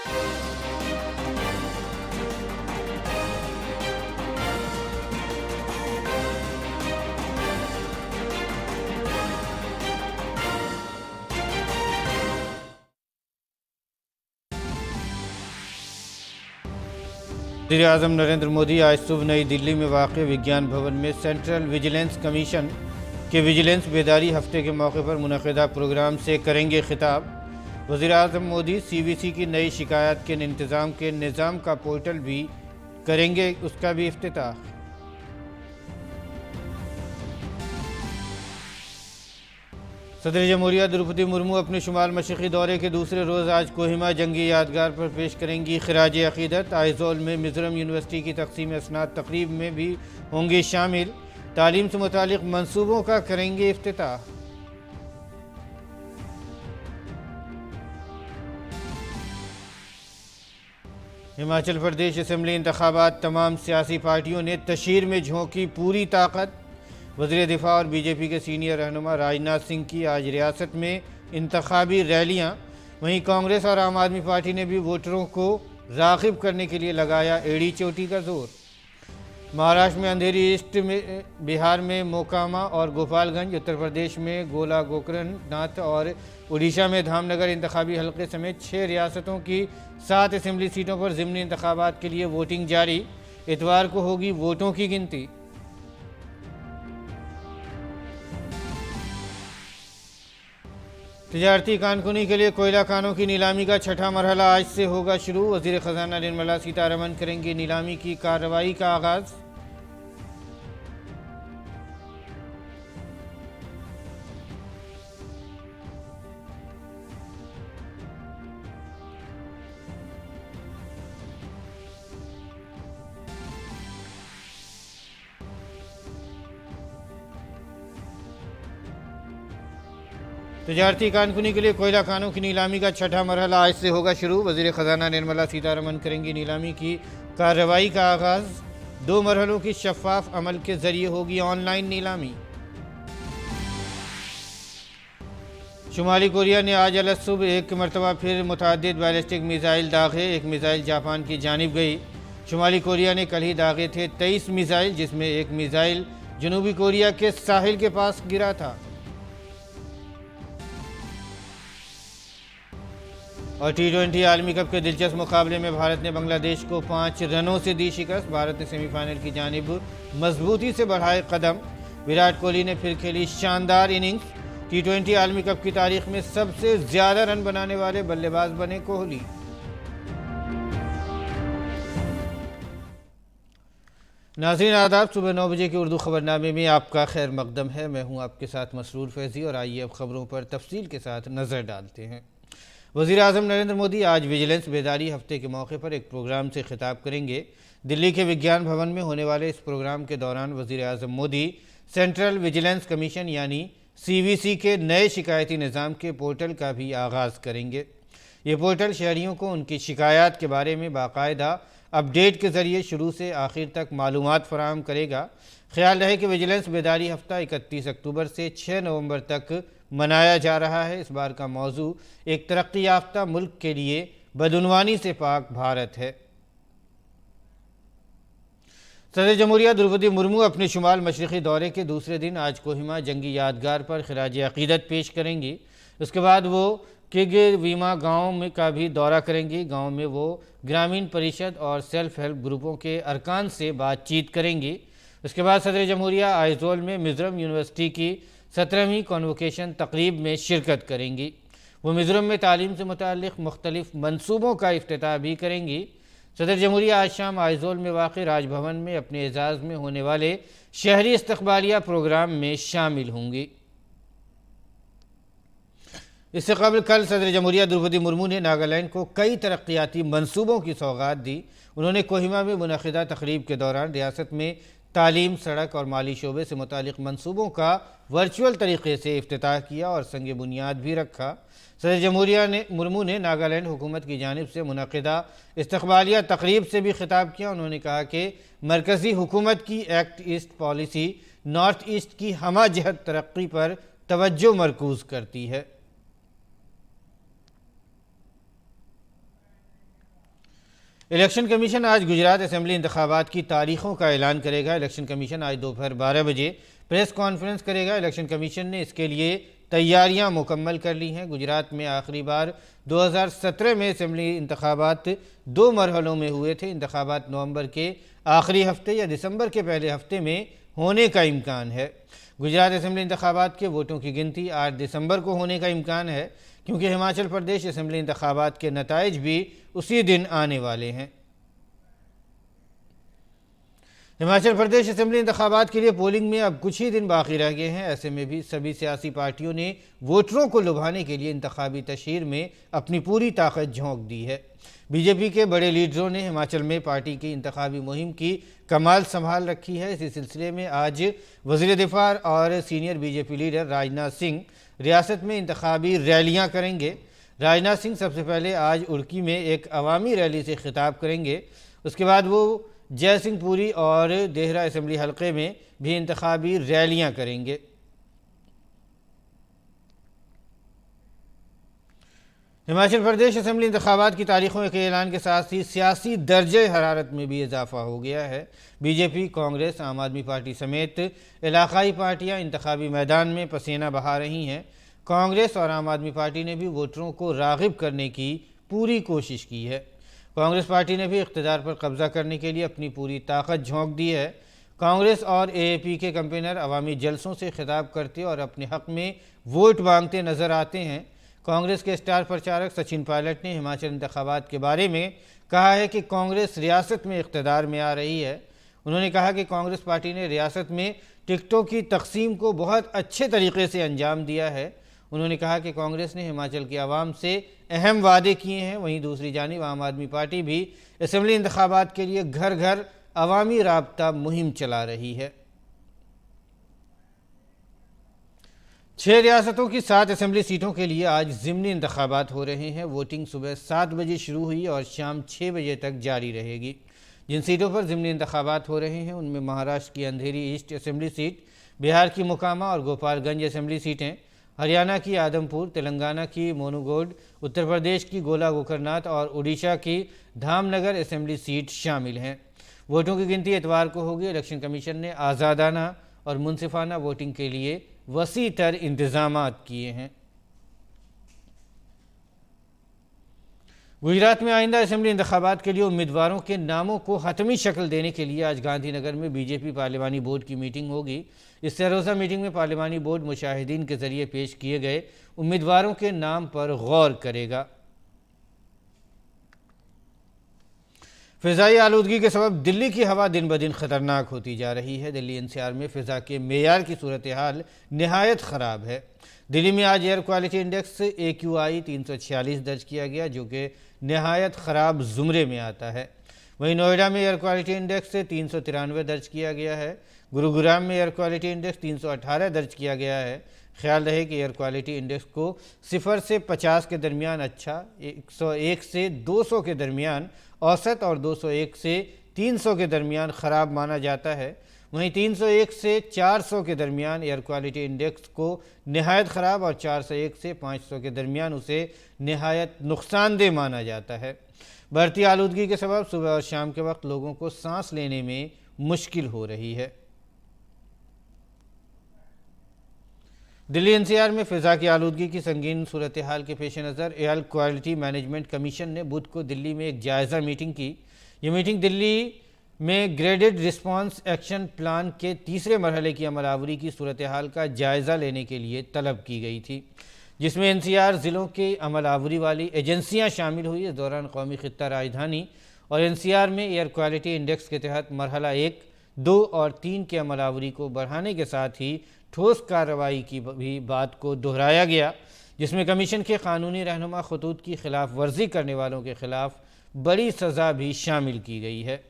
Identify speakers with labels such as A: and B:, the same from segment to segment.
A: वज़ीर-ए-आज़म नरेंद्र मोदी आज सुबह नई दिल्ली में वाक़ विज्ञान भवन में सेंट्रल विजिलेंस कमीशन के विजिलेंस बेदारी हफ्ते के मौके पर मुनक़िदा प्रोग्राम से करेंगे खिताब। वज़ीर-ए-आज़म मोदी CVC की नई शिकायत के इंतज़ाम के निज़ाम का पोर्टल भी करेंगे, उसका भी इफ्तिताह। सदर जमहूरिया द्रौपदी मुर्मू अपने शुमाल मशरक़ी दौरे के दूसरे रोज़ आज कोहिमा जंगी यादगार पर पेश करेंगी खिराज अक़ीदत। आइज़ोल में मिज़ोरम यूनिवर्सिटी की तक़सीम असनाद तक़रीब में भी होंगे शामिल। तालीम से मुतालिक मनसूबों का करेंगे इफ्तिताह। हिमाचल प्रदेश असम्बली इंतख़ाबात तमाम सियासी पार्टियों ने तशहीर में झोंकी पूरी ताकत। वज़ीर दिफ़ा और BJP के सीनियर रहनुमा राजनाथ सिंह की आज रियासत में इंतख़ाबी रैलियाँ। वहीं कांग्रेस और आम आदमी पार्टी ने भी वोटरों को राग़िब करने के लिए लगाया एड़ी चोटी का जोर। महाराष्ट्र में अंधेरी ईस्ट में, बिहार में मोकामा और गोपालगंज, उत्तर प्रदेश में गोला गोकर्णनाथ और उड़ीसा में धामनगर इंतख़ाबी हलक़े समेत 6 रियासतों की 7 असम्बली सीटों पर ज़िमनी इंतख़ाबात के लिए वोटिंग जारी। इतवार को होगी वोटों की गिनती। तजारती कानकुनी के लिए कोयला खानों की नीलामी का छठा मरहला आज से होगा शुरू। वज़ीर ख़ज़ाना निर्मला सीतारमन करेंगी नीलामी की कार्रवाई का आगाज़। तजारती कानकुनी के लिए कोयला खानों की नीलामी का छठा मरहला आज से होगा शुरू। वज़ीर ख़ज़ाना निर्मला सीतारमन करेंगी नीलामी की कार्रवाई का आगाज़। 2 मरहलों की शफ़ाफ़ अमल के ज़रिए होगी ऑनलाइन नीलामी। शुमाली कोरिया ने आज अलसुबह एक मरतबा फिर मुतअद्दिद बैलिस्टिक मिसाइल दागे। एक मिसाइल जापान की जानिब गई। शुमाली कोरिया ने कल ही दागे थे 23 मिसाइल, जिसमें एक मिसाइल जनूबी कोरिया के साहिल के पास गिरा था। और T20 आलमी कप के दिलचस्प मुकाबले में भारत ने बांग्लादेश को 5 रनों से दी शिकस्त। भारत ने सेमीफाइनल की जानिब मजबूती से बढ़ाए कदम। विराट कोहली ने फिर खेली शानदार इनिंग्स। T20 आलमी कप की तारीख में सबसे ज़्यादा रन बनाने वाले बल्लेबाज बने कोहली। नाज़रीन आदाब, सुबह 9 बजे के उर्दू खबरनामे में आपका खैर मकदम है। मैं हूँ आपके साथ मसरूर फैज़ी और आइए अब खबरों पर तफसील के साथ नज़र डालते हैं। वज़ीर-ए-आज़म नरेंद्र मोदी आज विजिलेंस बेदारी हफ्ते के मौके पर एक प्रोग्राम से खिताब करेंगे। दिल्ली के विज्ञान भवन में होने वाले इस प्रोग्राम के दौरान वज़ीर-ए-आज़म मोदी सेंट्रल विजिलेंस कमीशन यानी CVC के नए शिकायती निज़ाम के पोर्टल का भी आगाज़ करेंगे। ये पोर्टल शहरियों को उनकी शिकायत के बारे में बाकायदा अपडेट के ज़रिए शुरू से आखिर तक मालूमात फराहम करेगा। ख्याल रहे कि विजिलेंस बेदारी हफ्ता 31 अक्टूबर से 6 नवंबर तक मनाया जा रहा है। इस बार का मौजू एक तरक्की याफ्ता मुल्क के लिए बदउनवानी से पाक भारत है। सदर जमहूरिया द्रौपदी मुर्मू अपने शुमाल मशरक़ी दौरे के दूसरे दिन आज कोहिमा जंगी यादगार पर खिराज अक़ीदत पेश करेंगी। उसके बाद वो किगवीमा गाँव में का भी दौरा करेंगी। गाँव में वो ग्रामीण परिषद और सेल्फ हेल्प ग्रुपों के अरकान से बातचीत करेंगी। उसके बाद सदर जमहूरिया आइज़ोल में मिज़ोरम यूनिवर्सिटी की 17वीं कॉन्वोकेशन तकरीब में शिरकत करेंगी। वो मिज़ोरम में तालीम से मुताल्लिक़ मुख्तलिफ़ मनसूबों का इफ्तिताह भी करेंगी। सदर जमहूरिया आज शाम आइज़ोल में वाक़ राजभवन में अपने एजाज़ में होने वाले शहरी इस्तक़बालिया प्रोग्राम में शामिल होंगी। इससे कबल कल सदर जमहूरिया द्रौपदी मुर्मू ने नागालैंड को कई तरक्याती मनसूबों की सौगात दी। उन्होंने कोहिमा में मुनक़िदा तकरीब के दौरान रियासत में तालीम, सड़क और माली शोबे से मुतालिक मनसूबों का वर्चुअल तरीके से इफ्तिताह किया और संग बुनियाद भी रखा। सदर जमहूरिया मुर्मू ने नागालैंड हुकूमत की जानिब से मुनक़िदा इस्तक़बालिया तकरीब से भी खिताब किया। उन्होंने कहा कि मरकज़ी हुकूमत की act east policy north east की हमा जहत तरक्की पर तवज्जो मरकूज़ करती है। इलेक्शन कमीशन आज गुजरात असेंबली इंतखाबात की तारीखों का ऐलान करेगा। इलेक्शन कमीशन आज दोपहर 12 बजे प्रेस कॉन्फ्रेंस करेगा। इलेक्शन कमीशन ने इसके लिए तैयारियां मुकम्मल कर ली हैं। गुजरात में आखिरी बार 2017 में असेंबली इंतखाबात 2 मरहलों में हुए थे। इंतखाबात नवंबर के आखिरी हफ्ते या दिसंबर के पहले हफ्ते में होने का इम्कान है। गुजरात असेंबली इंतखाबात के वोटों की गिनती 8 दिसंबर को होने का इम्कान है, क्योंकि हिमाचल प्रदेश असेंबली इंतखाबात के नताइज भी उसी दिन आने वाले हैं। हिमाचल प्रदेश असेंबली इंतखाबात के लिए पोलिंग में अब कुछ ही दिन बाकी रह गए हैं। ऐसे में भी सभी सियासी पार्टियों ने वोटरों को लुभाने के लिए इंतखाबी तशहीर में अपनी पूरी ताकत झोंक दी है। बीजेपी के बड़े लीडरों ने हिमाचल में पार्टी की इंतखाबी मुहिम की कमाल संभाल रखी है। इसी सिलसिले में आज वज़ीर दिफा और senior BJP leader Rajnath Singh रियासत में इंतखाबी रैलियां करेंगे। राजनाथ सिंह सबसे पहले आज उड़की में एक अवामी रैली से खिताब करेंगे। उसके बाद वो जय सिंहपुरी और देहरा असेंबली हलके में भी इंतखाबी रैलियां करेंगे। हिमाचल प्रदेश असेंबली इंतखाबात की तारीखों के ऐलान के साथ ही सियासी दर्जे हरारत में भी इजाफा हो गया है। बीजेपी, कांग्रेस, आम आदमी पार्टी समेत इलाकाई पार्टियां इंतखाबी मैदान में पसीना बहा रही हैं। कांग्रेस और आम आदमी पार्टी ने भी वोटरों को राग़िब करने की पूरी कोशिश की है। कांग्रेस पार्टी ने भी इक़्तिदार पर कब्जा करने के लिए अपनी पूरी ताकत झोंक दी है। कांग्रेस और एएपी के कैंपेनर अवामी जलसों से खिताब करते और अपने हक़ में वोट मांगते नज़र आते हैं। कांग्रेस के स्टार प्रचारक सचिन पायलट ने हिमाचल इंतखाबात के बारे में कहा है कि कांग्रेस रियासत में इक़्तिदार में आ रही है। उन्होंने कहा कि कांग्रेस पार्टी ने रियासत में टिकटों की तकसीम को बहुत अच्छे तरीके से अंजाम दिया है। उन्होंने कहा कि कांग्रेस ने हिमाचल की आवाम से अहम वादे किए हैं। वहीं दूसरी जानिब आम आदमी पार्टी भी असेंबली इंतखाबात के लिए घर घर अवामी राब्ता मुहिम चला रही है। 6 रियासतों की 7 असेंबली सीटों के लिए आज ज़िमनी इंतखाबात हो रहे हैं। वोटिंग सुबह 7 बजे शुरू हुई और शाम 6 बजे तक जारी रहेगी। जिन सीटों पर ज़िमनी इंतखाबात हो रहे हैं उनमें महाराष्ट्र की अंधेरी ईस्ट असेंबली सीट, बिहार की मोकामा और गोपालगंज असेंबली सीटें, हरियाणा की आदमपुर, तेलंगाना की मोनूगोड, उत्तर प्रदेश की गोला गोकरनाथ और उड़ीसा की धामनगर असेंबली सीट शामिल हैं। वोटों की गिनती इतवार को होगी। इलेक्शन कमीशन ने आज़ादाना और मुनसिफाना वोटिंग के लिए वसी तर इंतजामात किए हैं। गुजरात में आइंदा असेंबली इंतखाबात के लिए उम्मीदवारों के नामों को हतमी शक्ल देने के लिए आज गांधीनगर में बीजेपी पार्लिमानी बोर्ड की मीटिंग होगी। इस रोज़ा मीटिंग में पार्लिमानी बोर्ड मुशाहिदीन के जरिए पेश किए गए उम्मीदवारों के नाम पर गौर करेगा। फ़िज़ाई आलूदगी के सबब दिल्ली की हवा दिन ब दिन ख़तरनाक होती जा रही है। दिल्ली एनसीआर में फ़िज़ा के मेयार की सूरत हाल नहायत ख़राब है। दिल्ली में आज एयर क्वालिटी इंडेक्स AQI 346 दर्ज किया गया, जो कि नहायत ख़राब ज़ुमरे में आता है। वहीं नोएडा में एयर क्वालिटी इंडेक्स 393 दर्ज किया गया है। गुरुग्राम में एयर क्वालिटी इंडेक्स 318 दर्ज किया गया है। ख्याल रहे कि एयर क्वालिटी इंडेक्स को 0 से 50 के दरमियान अच्छा, 101 से 200 के दरमियान औसत और 201 से 300 के दरमियान ख़राब माना जाता है। वहीं 301 से 400 के दरमियान एयर क्वालिटी इंडेक्स को नहायत ख़राब और 401 से 500 के दरमियान उसे नहायत नुकसानदेह माना जाता है। बढ़ती आलूदगी के सबब सुबह और शाम के वक्त लोगों को सांस लेने में मुश्किल हो रही है। दिल्ली एनसीआर में फ़िज़ा की आलूदगी की संगीन सूरत हाल के पेश नज़र एयर क्वालिटी मैनेजमेंट कमीशन ने बुध को दिल्ली में एक जायज़ा मीटिंग की। ये मीटिंग दिल्ली में ग्रेडेड रिस्पांस एक्शन प्लान के तीसरे मरहले की अमलावरी की सूरत हाल का जायज़ा लेने के लिए तलब की गई थी, जिसमें एनसीआर ज़िलों के अमलावरी वाली एजेंसियाँ शामिल हुई। इस दौरान कौमी खित्ता राजधानी और एनसीआर में एयर क्वालिटी इंडेक्स के तहत मरहला 1, 2 और 3 के अमलावरी को बढ़ाने के साथ ही ठोस कार्रवाई की भी बात को दोहराया गया, जिसमें कमीशन के कानूनी रहनुमा खतूत की खिलाफ वर्जी करने वालों के खिलाफ बड़ी सज़ा भी शामिल की गई है।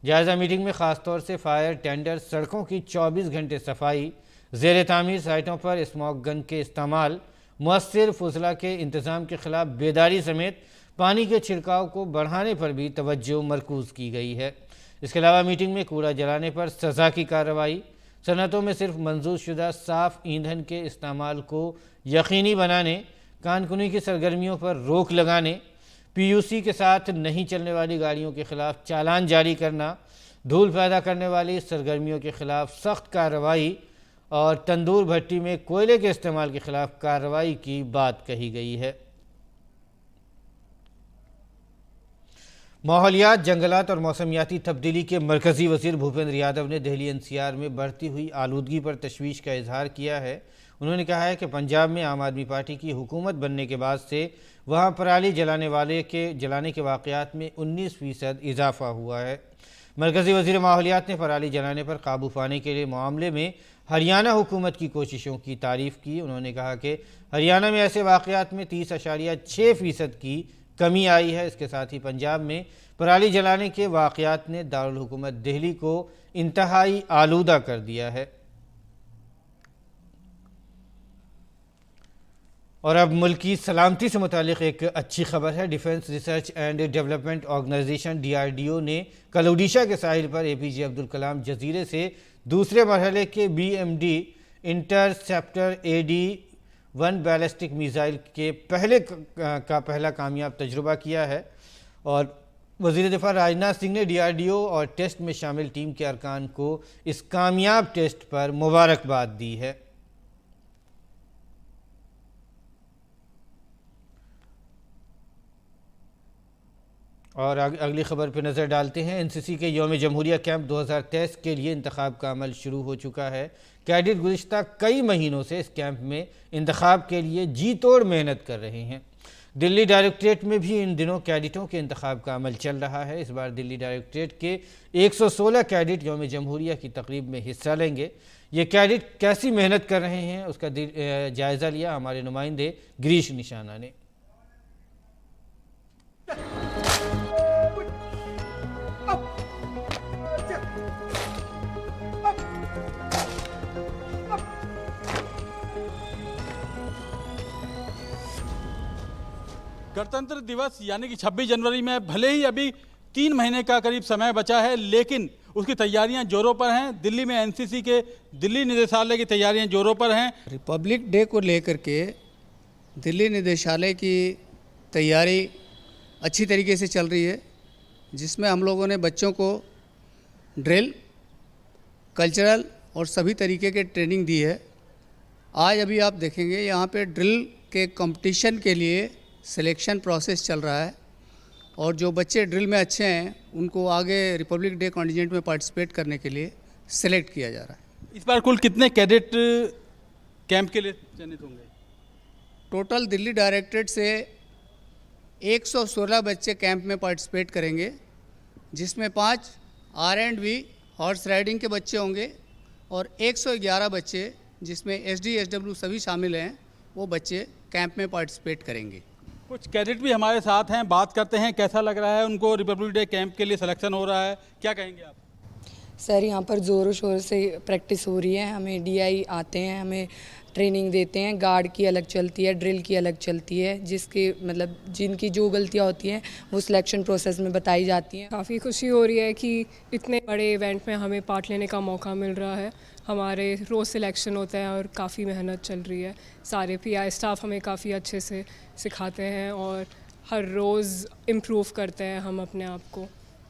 A: जायज़ा मीटिंग में ख़ास तौर से फायर टेंडर, सड़कों की 24 घंटे सफाई, ज़ेर तामीर साइटों पर स्मोक गन के इस्तेमाल, मुअस्सिर फुजला के इंतज़ाम के ख़िलाफ़ बेदारी समेत पानी के छिड़काव को बढ़ाने पर भी तवज्जो मरकूज़ की गई है। इसके अलावा मीटिंग में कूड़ा जलाने पर सज़ा की कार्रवाई, सनतों में सिर्फ मंजूर शुदा साफ़ ईंधन के इस्तेमाल को यकीनी बनाने, कानकुनी की सरगर्मियों पर रोक लगाने, पीयूसी के साथ नहीं चलने वाली गाड़ियों के खिलाफ चालान जारी करना, धूल पैदा करने वाली सरगर्मियों के खिलाफ सख्त कार्रवाई और तंदूर भट्टी में कोयले के इस्तेमाल के खिलाफ कार्रवाई की बात कही गई है। माहौलियात, जंगलात और मौसमियाती तब्दीली के मरकज़ी वज़ीर भूपेंद्र यादव ने दिल्ली एनसीआर में बढ़ती हुई आलूदगी पर तशवीश का इजहार किया है। उन्होंने कहा है कि पंजाब में आम आदमी पार्टी की हुकूमत बनने के बाद से वहाँ पराली जलाने के वाक़यात में 19% इजाफा हुआ है। मरकज़ी वज़ीर माहौलियात ने पराली जलाने पर काबू पाने के लिए मामले में हरियाणा हुकूमत की कोशिशों की तारीफ़ की। उन्होंने कहा कि हरियाणा में ऐसे वाक़यात में 30.6% की कमी आई है। इसके साथ ही पंजाब में पराली जलाने के वाक़यात ने दारुल हुकूमत दिल्ली को इंतहाई आलूदा कर दिया है। और अब मुल्क की सलामती से मुतालिक एक अच्छी खबर है। Defence research and development organisation DRDO ने कल ओडिशा के साहिल पर APJ अब्दुल कलाम जजीरे से दूसरे मरहले के BMD interceptor AD-1 ballistic missile के पहला कामयाब तजुर्बा किया है। और वज़ीर दिफा राजनाथ सिंह ने DRDO और टेस्ट में शामिल टीम के अरकान को इस कामयाब टेस्ट पर मुबारकबाद दी है। और अगली खबर पर नज़र डालते हैं। NCC के यौम जमहूरिया कैंप 2023 के लिए इंतखाब का अमल शुरू हो चुका है। कैडेट गुज़िश्ता कई महीनों से इस कैंप में इंतखाब के लिए जी तोड़ मेहनत कर रहे हैं। दिल्ली डायरेक्टरेट में भी इन दिनों कैडेटों के इंतखाब का अमल चल रहा है। इस बार दिल्ली डायरेक्टरेट के 116 कैडेट यौम जमहूरिया की तकरीब में हिस्सा लेंगे। ये कैडेट कैसी मेहनत कर रहे हैं उसका जायज़ा लिया हमारे नुमाइंदे गिरीश निशाना ने।
B: गणतंत्र दिवस यानी कि 26 जनवरी में भले ही अभी 3 महीने का करीब समय बचा है, लेकिन उसकी तैयारियां जोरों पर हैं। दिल्ली में NCC के दिल्ली निदेशालय की तैयारियां जोरों पर हैं।
C: रिपब्लिक डे को लेकर के दिल्ली निदेशालय की तैयारी अच्छी तरीके से चल रही है, जिसमें हम लोगों ने बच्चों को ड्रिल, कल्चरल और सभी तरीके के ट्रेनिंग दी है। आज अभी आप देखेंगे यहाँ पे ड्रिल के कंपटीशन के लिए सिलेक्शन प्रोसेस चल रहा है और जो बच्चे ड्रिल में अच्छे हैं उनको आगे रिपब्लिक डे कॉन्टिजेंट में पार्टिसिपेट करने के लिए सिलेक्ट किया जा रहा है।
B: इस बार कुल कितने कैडेट कैंप के लिए चयनित होंगे?
C: टोटल दिल्ली डायरेक्टरेट से 116 बच्चे कैंप में पार्टिसिपेट करेंगे, जिसमें 5 R&V हॉर्स राइडिंग के बच्चे होंगे और 111 बच्चे जिसमें SD SW सभी शामिल हैं, वो बच्चे कैंप में पार्टिसिपेट करेंगे।
B: कुछ कैडेट भी हमारे साथ हैं, बात करते हैं कैसा लग रहा है उनको। रिपब्लिक डे कैंप के लिए सिलेक्शन हो रहा है, क्या कहेंगे आप?
D: सर यहाँ पर ज़ोरों शोर से प्रैक्टिस हो रही है। हमें DI आते हैं, हमें ट्रेनिंग देते हैं। गार्ड की अलग चलती है, ड्रिल की अलग चलती है, जिसके मतलब जिनकी जो गलतियाँ होती हैं वो सिलेक्शन प्रोसेस में बताई जाती हैं।
E: काफ़ी खुशी हो रही है कि इतने बड़े इवेंट में हमें पार्ट लेने का मौका मिल रहा है। हमारे रोज़ सिलेक्शन होता है और काफ़ी मेहनत चल रही है। सारे PI स्टाफ हमें काफ़ी अच्छे से सिखाते हैं और हर रोज़ इम्प्रूव करते हैं हम अपने आप को,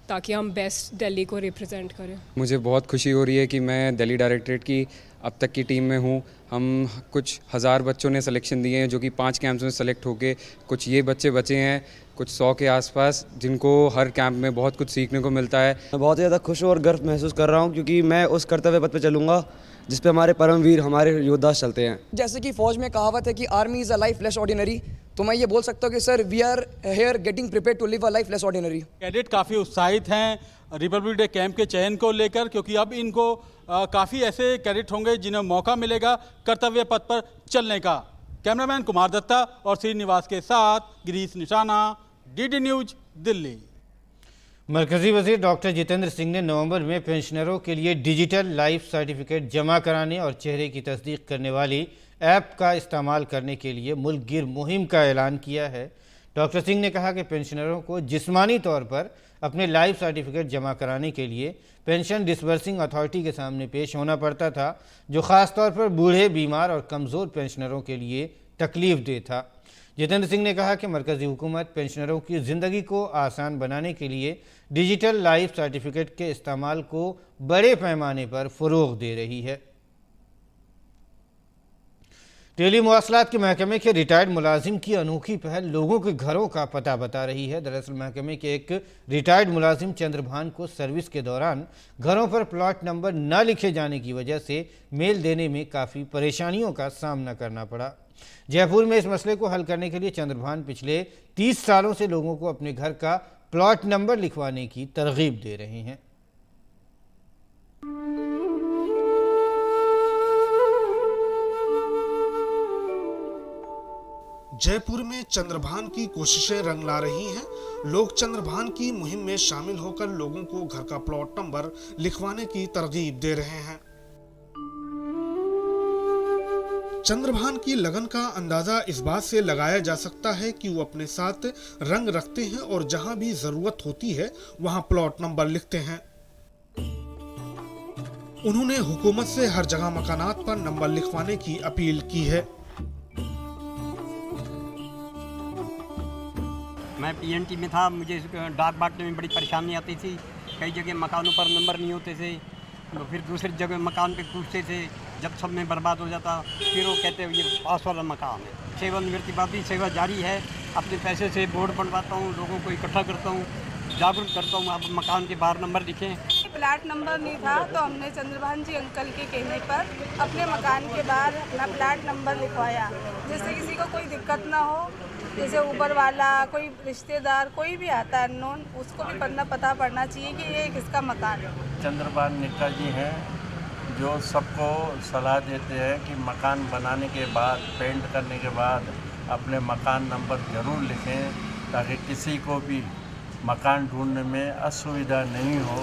E: ताकि हम बेस्ट दिल्ली को रिप्रेजेंट करें।
F: मुझे बहुत खुशी हो रही है कि मैं दिल्ली डायरेक्टरेट की अब तक की टीम में हूँ। हम कुछ हज़ार बच्चों ने सिलेक्शन दिए हैं, जो कि 5 कैंप्स में सेलेक्ट होके कुछ ये बच्चे बचे हैं, कुछ 100 के आसपास, जिनको हर कैंप में बहुत कुछ सीखने को मिलता है।
G: मैं बहुत ज़्यादा खुश और गर्व महसूस कर रहा हूँ, क्योंकि मैं उस कर्तव्य पथ पे चलूँगा जिस पे हमारे परमवीर, हमारे योद्धा चलते हैं।
H: जैसे कि फ़ौज में कहावत है कि army is a life less ordinary, तो मैं ये बोल सकता हूँ कि sir we are here getting prepared to live a life less ordinary.
B: Cadet काफ़ी उत्साहित हैं रिपब्लिक डे कैंप के चयन को लेकर, क्योंकि अब इनको काफ़ी ऐसे कैडेट होंगे जिन्हें मौका मिलेगा कर्तव्य पथ पर चलने का। कैमरामैन कुमार दत्ता और श्रीनिवास के साथ गिरीश निशाना, DD न्यूज़, दिल्ली।
A: मरकज़ी वज़ीर डॉक्टर जितेंद्र सिंह ने नवंबर में पेंशनरों के लिए डिजिटल लाइफ सर्टिफिकेट जमा कराने और चेहरे की तस्दीक करने वाली ऐप का इस्तेमाल करने के लिए मुल्क गिर मुहिम का ऐलान किया है। डॉक्टर सिंह ने कहा कि पेंशनरों को जिस्मानी तौर पर अपने लाइफ सर्टिफिकेट जमा कराने के लिए पेंशन डिसबर्सिंग अथॉरिटी के सामने पेश होना पड़ता था, जो ख़ास तौर पर बूढ़े, बीमार और कमज़ोर पेंशनरों के लिए तकलीफ था। जितेंद्र सिंह ने कहा कि मरकज़ी हुकूमत पेंशनरों की ज़िंदगी को आसान बनाने के लिए डिजिटल लाइफ सर्टिफिकेट के इस्तेमाल को बड़े पैमाने पर फ़रोग़ दे रही है। टेली मवासलात के महकमे के रिटायर्ड मुलाजिम की अनोखी पहल लोगों के घरों का पता बता रही है। दरअसल महकमे के एक रिटायर्ड मुलाजिम चंद्रभान को सर्विस के दौरान घरों पर प्लॉट नंबर न लिखे जाने की वजह से मेल देने में काफ़ी परेशानियों का सामना करना पड़ा। जयपुर में इस मसले को हल करने के लिए चंद्रभान पिछले 30 सालों से लोगों को अपने घर का प्लॉट नंबर लिखवाने की तरगीब दे रहे हैं।
I: जयपुर में चंद्रभान की कोशिशें रंग ला रही हैं। लोग चंद्रभान की मुहिम में शामिल होकर लोगों को घर का प्लॉट नंबर लिखवाने की तरगीब दे रहे हैं। चंद्रभान की लगन का अंदाजा इस बात से लगाया जा सकता है कि वो अपने साथ रंग रखते हैं और जहां भी जरूरत होती है वहां प्लॉट नंबर लिखते हैं। उन्होंने हुकूमत से हर जगह मकानात पर नंबर लिखवाने की अपील की है।
J: मैं पीएनटी में था, मुझे डाक बांटने में बड़ी परेशानी आती थी। कई जगह मकानों पर नंबर नहीं होते थे, तो फिर दूसरी जगह मकान पे पूछते थे। जब सब में बर्बाद हो जाता फिर वो कहते ये पास वाला मकान है। सेवानिवृत्तिवादी सेवा जारी है। अपने पैसे से बोर्ड बनवाता हूँ, लोगों को इकट्ठा करता हूँ, जागरूक करता हूँ, आप मकान के बाहर नंबर लिखें।
K: प्लाट नंबर नहीं था तो हमने चंद्रभान जी अंकल के कहने पर अपने मकान के बाहर अपना प्लाट नंबर लिखवाया, जिससे किसी को कोई दिक्कत ना हो। जैसे ऊबर वाला, कोई रिश्तेदार, कोई भी आता है अननोन, उसको भी पता पड़ना चाहिए कि ये किसका मकान है।
L: चंद्रभान निक्का जी हैं जो सबको सलाह देते हैं कि मकान बनाने के बाद, पेंट करने के बाद अपने मकान नंबर ज़रूर लिखें ताकि किसी को भी मकान ढूंढने में असुविधा नहीं हो।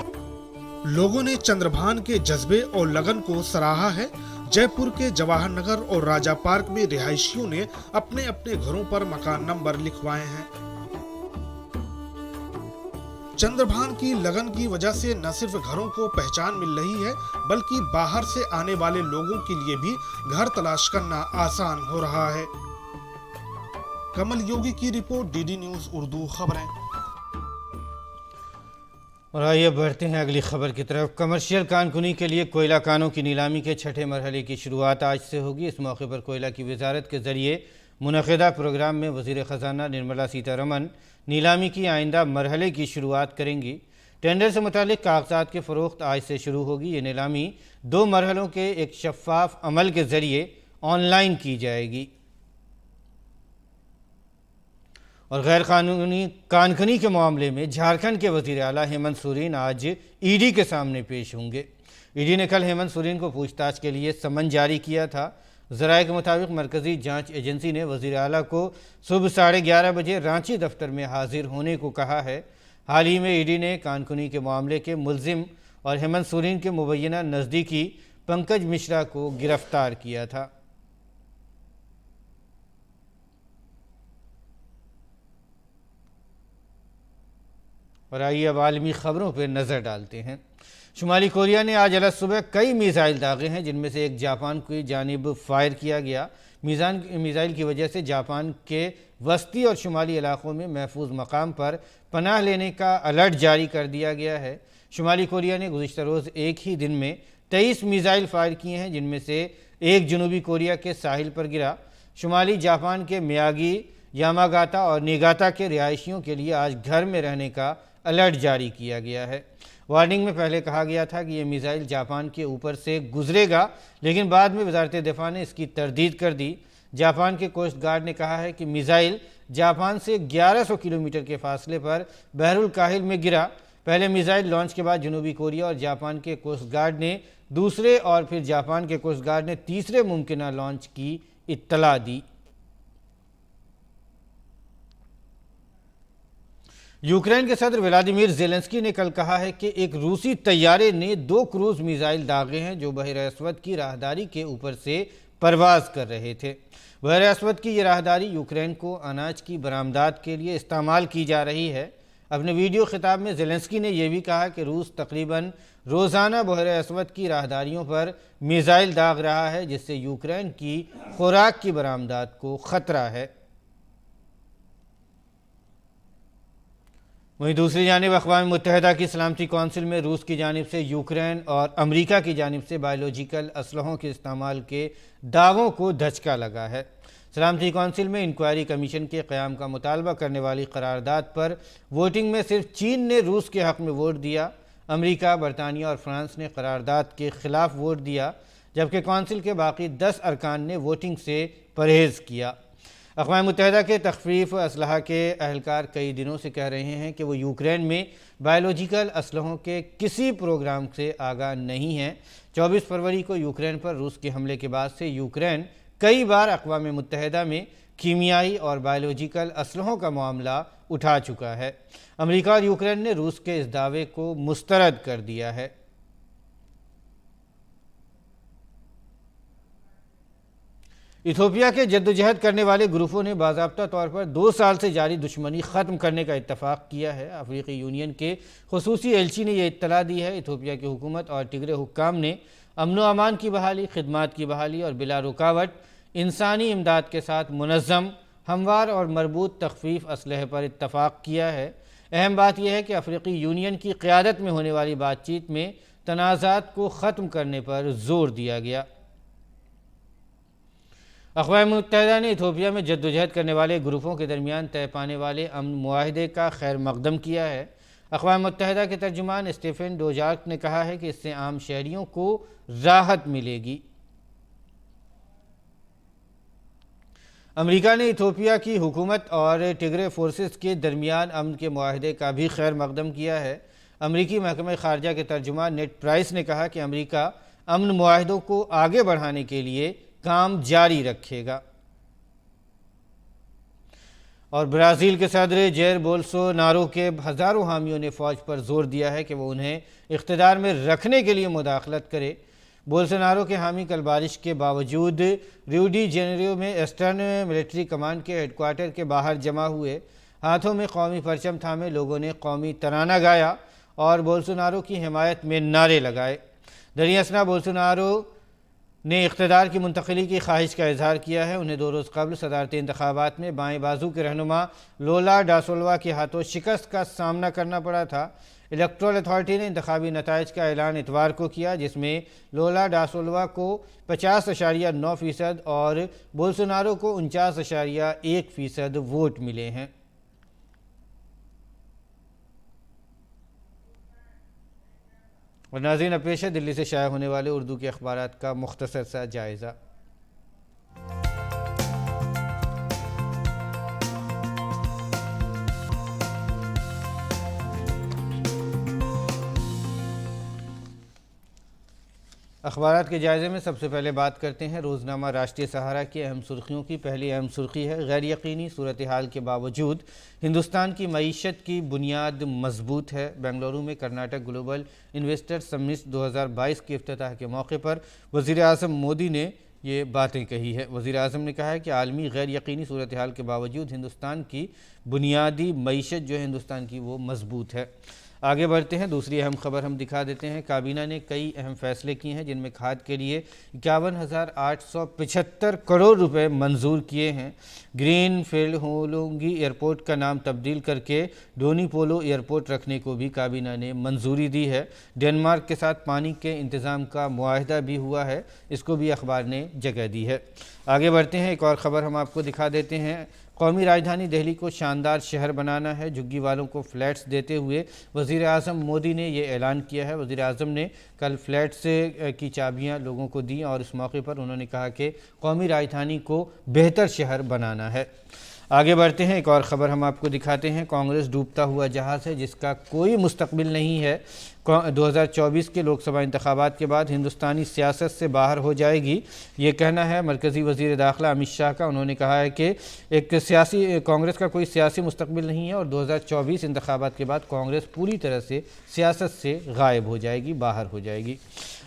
I: लोगों ने चंद्रभान के जज्बे और लगन को सराहा है। जयपुर के जवाहर नगर और राजा पार्क में रिहायशियों ने अपने अपने घरों पर मकान नंबर लिखवाए हैं। चंद्रभान की लगन की वजह से न सिर्फ घरों को पहचान मिल रही है, बल्कि बाहर से आने वाले लोगों के लिए भी घर तलाश करना आसान हो रहा है। कमल योगी की रिपोर्ट, डीडी न्यूज़ उर्दू खबरें।
A: और आइए बढ़ते हैं अगली खबर की तरफ। कमर्शियल कानकुनी के लिए कोयला कानों की नीलामी के छठे मरहले की शुरुआत आज से होगी। इस मौके पर कोयला की वजारत के ज़रिए मुनक़िदा प्रोग्राम में वज़ीर ख़जाना निर्मला सीतारमन नीलामी की आइंदा मरहले की शुरुआत करेंगी। टेंडर से मुतालिक कागजात की फ़रोख्त आज से शुरू होगी। ये नीलामी 2 मरहलों के एक शफ़ाफ अमल के ज़रिए ऑनलाइन की जाएगी और गैर कानूनी कानखनी के मामले में झारखंड के वज़ीर आला हेमंत सोरेन आज ईडी के सामने पेश होंगे। ईडी ने कल हेमंत सोरेन को पूछताछ के लिए समन जारी किया था। ज़राए के मुताबिक मरकज़ी जांच एजेंसी ने वज़ीर आला को सुबह 11:30 बजे रांची दफ्तर में हाजिर होने को कहा है। हाल ही में ईडी ने कानकुनी के मामले के मुलजिम और हेमंत सोरेन के मुबैना नज़दीकी पंकज मिश्रा को गिरफ्तार किया था। और आइए अब आलमी ख़बरों पर नज़र डालते हैं। शुमाली कोरिया ने आज अलग सुबह कई मिसाइल दागे हैं, जिनमें से एक जापान की जानिब फायर किया गया। मिसाइल की वजह से जापान के वस्ती और शुमाली इलाकों में महफूज मकाम पर पनाह लेने का अलर्ट जारी कर दिया गया है। शुमाली कोरिया ने गुज़िश्ता रोज़ एक ही दिन में 23 मिसाइल फायर किए हैं, जिनमें से एक जनूबी कोरिया के साहिल पर गिरा। शुमाली जापान के मियागी, यामागाता और निगाता के रिहायशियों के लिए आज घर में रहने का अलर्ट जारी किया गया है। वार्निंग में पहले कहा गया था कि ये मिसाइल जापान के ऊपर से गुजरेगा, लेकिन बाद में वजारत दिफा ने इसकी तरदीद कर दी। जापान के कोस्ट गार्ड ने कहा है कि मिसाइल जापान से 1100 किलोमीटर के फासले पर बहरुल काहिल में गिरा। पहले मिसाइल लॉन्च के बाद जनूबी कोरिया और जापान के कोस्ट गार्ड ने दूसरे और फिर जापान के कोस्ट गार्ड ने तीसरे मुमकिन लॉन्च की इत्तला दी। यूक्रेन के सदर व्लादिमीर ज़ेलेंस्की ने कल कहा है कि एक रूसी तैयारे ने 2 क्रूज मिसाइल दागे हैं जो बहर अस्वद की राहदारी के ऊपर से परवाज कर रहे थे। बहर अस्वद की ये राहदारी यूक्रेन को अनाज की बरामदात के लिए इस्तेमाल की जा रही है। अपने वीडियो खिताब में ज़ेलेंस्की ने यह भी कहा कि रूस तकरीबन रोज़ाना बहर असवद की राहदारियों पर मिसाइल दाग रहा है, जिससे यूक्रेन की खुराक की बरामदात को ख़तरा है। वहीं दूसरी जानिब अक़वाम मुत्तहिदा की सलामती कौंसिल में रूस की जानिब से यूक्रेन और अमरीका की जानिब से बायोलॉजिकल असलहों के इस्तेमाल के दावों को धचका लगा है। सलामती कौंसिल में इंक्वायरी कमीशन के क़याम का मुतालबा करने वाली करारदाद पर वोटिंग में सिर्फ चीन ने रूस के हक़ में वोट दिया। अमरीका, बरतानिया और फ्रांस ने करारदाद के ख़िलाफ़ वोट दिया, जबकि कौंसिल के बाकी 10 अरकान ने वोटिंग से परहेज़ किया। अक़वाम मुत्तहिदा के तख़फ़ीफ़ असलहा के अहलकार कई दिनों से कह रहे हैं कि वो यूक्रेन में बायोलॉजिकल असलहों के किसी प्रोग्राम से आगाह नहीं हैं। 24 फरवरी को यूक्रेन पर रूस के हमले के बाद से यूक्रेन कई बार अक़वाम मुत्तहिदा में कीमियाई और बायोलॉजिकल असलहों का मामला उठा चुका है। अमरीका और यूक्रेन ने रूस के इस दावे को मुस्तरद कर दिया है। इथोपिया के जद्दोजहद करने वाले ग्रुपों ने बाज़ाब्ता तौर पर 2 साल से जारी दुश्मनी ख़त्म करने का इत्तफ़ाक़ किया है। अफ्रीकी यूनियन के खुसूसी एलची ने यह इत्तला दी है। इथोपिया की हुकूमत और टिगरे हुक्काम ने अमन व अमान की बहाली, खिदमात की बहाली और बिला रुकावट इंसानी इमदाद के साथ मुनज़्ज़म, हमवार और मरबूत तख़फ़ीफ़ असलहे पर इत्तफ़ाक़ किया है। अहम बात यह है कि अफ्रीकी यूनियन की क़यादत में होने वाली बातचीत में तनाज़ात को ख़त्म करने पर ज़ोर दिया गया। अक़वाम मुत्तहिदा ने इथोपिया में जद्दोजहद करने वाले ग्रुपों के दरमियान तय पाने वाले अमन मुआहदे का खैर मकदम किया है। अक़वाम मुत्तहिदा के तर्जुमान स्टीफ़न डुजार्क ने कहा है कि इससे आम शहरियों को राहत मिलेगी। अमरीका ने इथोपिया की हुकूमत और टिगरे फोर्सेस के दरमियान अमन के मुआहदे का भी खैर मकदम किया है। अमरीकी महकमा ख़ारजा के तर्जुमान नेड प्राइस ने कहा कि अमरीका अमन मुआहदों को आगे बढ़ाने के लिए काम जारी रखेगा। और ब्राज़ील के सदर जेर बोल्सोनारो के हज़ारों हामियों ने फ़ौज पर जोर दिया है कि वो उन्हें इक़्तिदार में रखने के लिए मुदाखलत करे। बोल्सोनारो के हामी कल बारिश के बावजूद रियो डी जेनेरियो में ईस्टर्न मिलिट्री कमांड के हेडक्वार्टर के बाहर जमा हुए। हाथों में कौमी परचम थामे लोगों ने कौमी तराना गाया और बोल्सोनारो की हिमायत में नारे लगाए। दरियासना बोल्सोनारो ने इक़्तिदार की मुंतकिली की ख्वाहिश का इजहार किया है। उन्हें 2 रोज़ कबल सदारती इंतखाबात में बाएँ बाजू के रहनुमा लोला डासोल्वा के हाथों शिकस्त का सामना करना पड़ा था। इलेक्टोरल अथॉरिटी ने इंतखाबी नताइज का ऐलान इतवार को किया, जिसमें लोला डासोल्वा को 50.9% और बोल्सोनारो को 49.1% वोट मिले हैं। और नाज़रीन, अब पेश है दिल्ली से शाया होने वाले उर्दू के अखबारात का मुख्तसर सा जायज़ा। अखबारात के जायज़े में सबसे पहले बात करते हैं रोज़नामा राष्ट्रीय सहारा की अहम सुर्खियों की। पहली अहम सुर्खी है, गैर यकीनी सूरत हाल के बावजूद हिंदुस्तान की मईशत की बुनियाद मजबूत है। बेंगलुरु में कर्नाटक ग्लोबल इन्वेस्टर समिट 2022 के इफ्तिताह के मौके पर वज़ीर आज़म मोदी ने ये बातें कही है। वज़ीर आज़म ने कहा है कि आलमी गैर यकीनी सूरत हाल के बावजूद हिंदुस्तान की बुनियादी मईशत जो है हिंदुस्तान की वो मजबूत है। आगे बढ़ते हैं, दूसरी अहम खबर हम दिखा देते हैं। काबीना ने कई अहम फैसले किए हैं, जिनमें खाद के लिए 51,875 करोड़ रुपए मंजूर किए हैं। ग्रीन फील्ड होलोंगी एयरपोर्ट का नाम तब्दील करके डोनी पोलो एयरपोर्ट रखने को भी काबीना ने मंजूरी दी है। डेनमार्क के साथ पानी के इंतज़ाम का मुआहदा भी हुआ है, इसको भी अखबार ने जगह दी है। आगे बढ़ते हैं, एक और ख़बर हम आपको दिखा देते हैं। कौमी राजधानी दिल्ली को शानदार शहर बनाना है। झुग्गी वालों को फ्लैट्स देते हुए वज़ीर आज़म मोदी ने ये ऐलान किया है। वज़ीर आज़म ने कल फ्लैट्स की चाबियां लोगों को दी और इस मौके पर उन्होंने कहा कि कौमी राजधानी को बेहतर शहर बनाना है। आगे बढ़ते हैं, एक और ख़बर हम आपको दिखाते हैं। कांग्रेस डूबता हुआ जहाज़ है जिसका कोई मुस्तकबिल नहीं है। 2024 के लोकसभा इंतखाबात के बाद हिंदुस्तानी सियासत से बाहर हो जाएगी। ये कहना है मरकज़ी वज़ीर दाखिला अमित शाह का। उन्होंने कहा है कि कांग्रेस का कोई सियासी मुस्तकबिल नहीं है और 2024 इंतखाबात के बाद कांग्रेस पूरी तरह से सियासत से गायब हो जाएगी, बाहर हो जाएगी।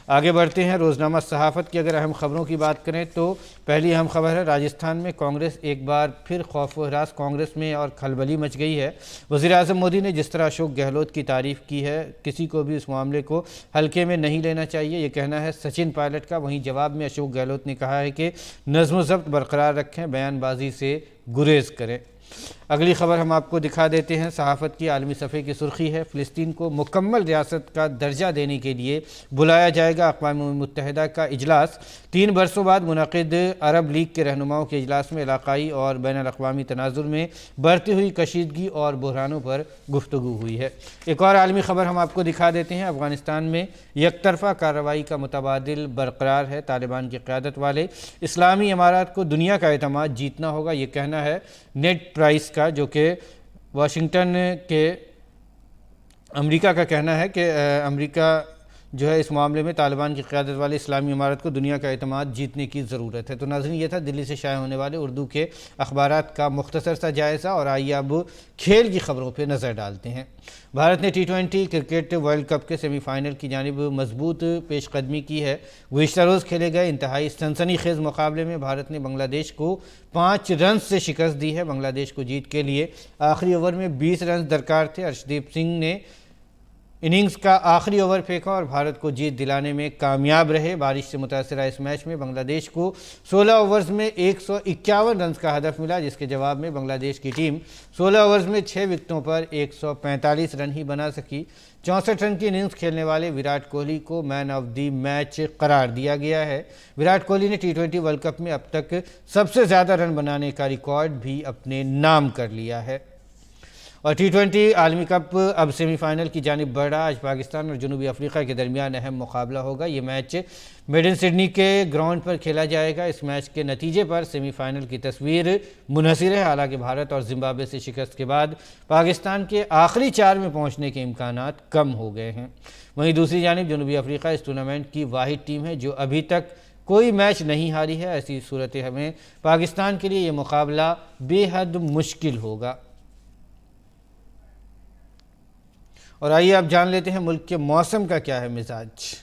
A: आगे बढ़ते हैं। रोज़नामा सहाफ़त की अगर अहम ख़बरों की बात करें तो पहली अहम खबर है राजस्थान में कांग्रेस एक बार फिर खौफ व हरास, कांग्रेस में और खलबली मच गई है। वज़ीर-ए-आज़म मोदी ने जिस तरह अशोक गहलोत की तारीफ़ की है, किसी को भी इस मामले को हल्के में नहीं लेना चाहिए, ये कहना है सचिन पायलट का। वहीं जवाब में अशोक गहलोत ने कहा है कि नज़्म व ज़ब्त बरकरार रखें, बयानबाजी से गुरेज करें। अगली खबर हम आपको दिखा देते हैं। सहाफ़त की आलमी सफ़े की सुर्खी है फ़िलिस्तीन को मुकम्मल रियासत का दर्जा देने के लिए बुलाया जाएगा अक़वाम मुत्तहिदा का इजलास। 3 बरसों बाद मुनक़िद अरब लीग के रहनुमाओं के इजलास में इलाक़ाई और बैनुल अक़वामी तनाज़ुर में बढ़ती हुई कशीदगी और बहरानों पर गुफ्तगू हुई है। एक और आलमी ख़बर हम आपको दिखा देते हैं। अफ़गानिस्तान में यकतरफ़ा कार्रवाई का मुतबादिल बरकरार है। तालिबान की क़यादत वाले इस्लामी इमारात को दुनिया का एतमाद जीतना होगा, ये कहना है नेड प्राइस का, जो कि वाशिंगटन के अमेरिका का कहना है कि अमेरिका जो है इस मामले में तालिबान की क़यादत वाले इस्लामी इमारत को दुनिया का एतमाद जीतने की ज़रूरत है। तो नाज़रीन, ये था दिल्ली से शाया होने वाले उर्दू के अखबारात का मुख्तसर सा जायज़ा। और आइए अब खेल की ख़बरों पर नज़र डालते हैं। भारत ने T20 क्रिकेट वर्ल्ड कप के सेमीफ़ाइनल की जानिब मजबूत पेशकदमी की है। गुज़िश्ता रोज़ खेले गए इंतहाई सनसनीखेज़ मुकाबले में भारत ने बांग्लादेश को 5 रन से शिकस्त दी है। बांग्लादेश को जीत के लिए आखिरी ओवर में 20 रन दरकार थे। अर्शदीप सिंह ने इनिंग्स का आखिरी ओवर फेंका और भारत को जीत दिलाने में कामयाब रहे। बारिश से मुतासरा इस मैच में बांग्लादेश को 16 ओवर्स में 151 रन का हदफ मिला, जिसके जवाब में बांग्लादेश की टीम 16 ओवर्स में 6 विकेटों पर 145 रन ही बना सकी। 64 रन की इनिंग्स खेलने वाले विराट कोहली को मैन ऑफ द मैच करार दिया गया है। विराट कोहली ने T20 वर्ल्ड कप में अब तक सबसे ज़्यादा रन बनाने का रिकॉर्ड भी अपने नाम कर लिया है। और T20 आलमी कप अब सेमीफाइनल की जानिब बढ़ रहा। आज पाकिस्तान और जनूबी अफ्रीका के दरमियान अहम मुकाबला होगा। ये मैच मेड इन सिडनी के ग्राउंड पर खेला जाएगा। इस मैच के नतीजे पर सेमीफाइनल की तस्वीर मुनहसिर है। हालांकि भारत और जिम्बाब्वे से शिकस्त के बाद पाकिस्तान के आखिरी 4 में पहुंचने के इम्कानात कम हो गए हैं। वहीं दूसरी जानिब जनूबी अफ्रीका इस टूर्नामेंट की वाहिद टीम है जो अभी तक कोई मैच नहीं हारी है। ऐसी सूरत में पाकिस्तान के लिए ये मुकाबला बेहद मुश्किल होगा। और आइए अब जान लेते हैं मुल्क के मौसम का क्या है मिजाज।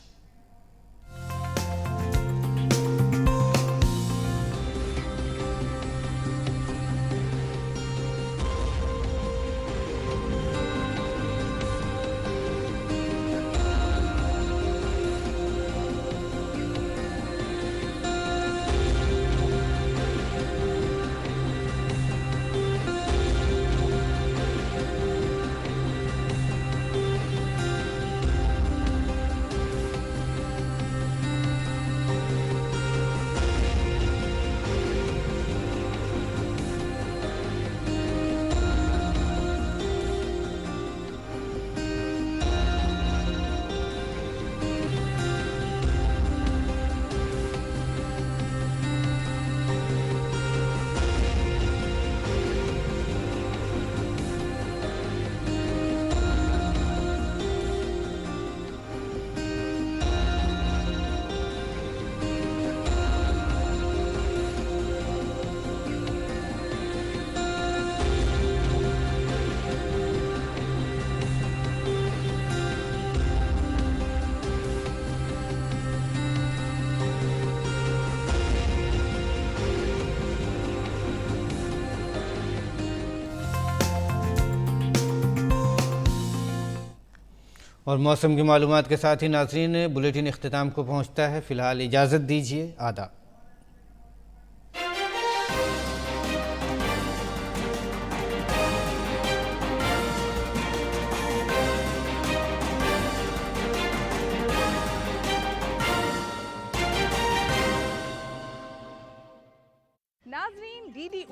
A: और मौसम की मालूमात के साथ ही नाज़रीन बुलेटिन इख्तिताम को पहुँचता है। फ़िलहाल इजाज़त दीजिए। आदाब।
M: नाज़रीन, DD